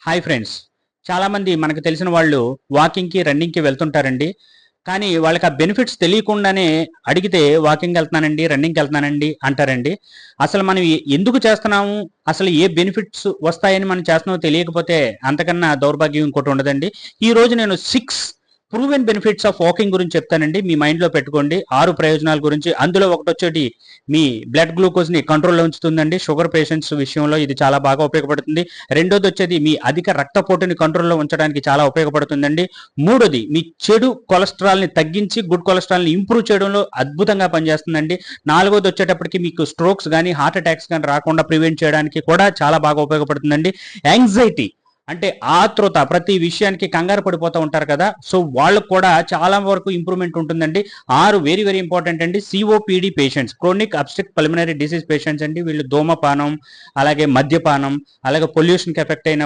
Hi friends. చాలామంది మనకు తెలిసిన వాళ్ళు వాకింగ్‌కి, రన్నింగ్‌కి వెళ్తుంటారండి. కానీ వాళ్ళకి ఆ బెనిఫిట్స్ తెలియకుండానే అడిగితే వాకింగ్‌కెళ్తున్నానండి, రన్నింగ్‌కెళ్తున్నానండి అంటారండి. అసలు మనం ఎందుకు చేస్తున్నాము? అసలు ఏ బెనిఫిట్స్ వస్తాయని మనం చేస్తున్నామో తెలియకపోతే అంతకన్నా దౌర్భాగ్యం ఇంకోటి ఉండదండి. ఈరోజు నేను 6 ప్రూవెన్ బెనిఫిట్స్ ఆఫ్ వాకింగ్ గురించి చెప్తానండి. మీ మైండ్‌లో పెట్టుకోండి. 6 ప్రయోజనాల గురించి. అందులో ఒకటొచ్చేటి మీ బ్లడ్ గ్లూకోజ్‌ని కంట్రోల్‌లో ఉంచుతుందండి. షుగర్ పేషెంట్స్ విషయంలో ఇది చాలా బాగా ఉపయోగపడుతుంది. రెండోదొచ్చేది మీ అధిక రక్తపోటుని కంట్రోల్‌లో ఉంచడానికి చాలా ఉపయోగపడుతుందండి. మూడోది మీ చెడు కొలెస్ట్రాల్‌ని తగ్గించి గుడ్ కొలెస్ట్రాల్‌ని ఇంప్రూవ్ చేయడంలో అద్భుతంగా పనిచేస్తుందండి. నాలుగోదొచ్చేటప్పటికి మీకు స్ట్రోక్స్ గాని, హార్ట్ అటాక్స్ గాని రాకుండా ప్రివెంట్ చేయడానికి కూడా చాలా బాగా ఉపయోగపడుతుందండి. యాంగ్జైటీ అంటే ఆతృత ప్రతి విషయానికి కంగారు పడిపోతూ ఉంటారు కదా! సో, వాళ్ళకి కూడా చాలా వరకు ఇంప్రూవ్‌మెంట్ ఉంటుందండి. 6 వెరీ వెరీ ఇంపార్టెంట్ అండి. COPD patients, chronic obstruct pulmonary disease patients అండి. వీళ్ళు ధూమపానం, అలాగే మద్యపానం, అలాగే పొల్యూషన్‌కి ఎఫెక్ట్ అయిన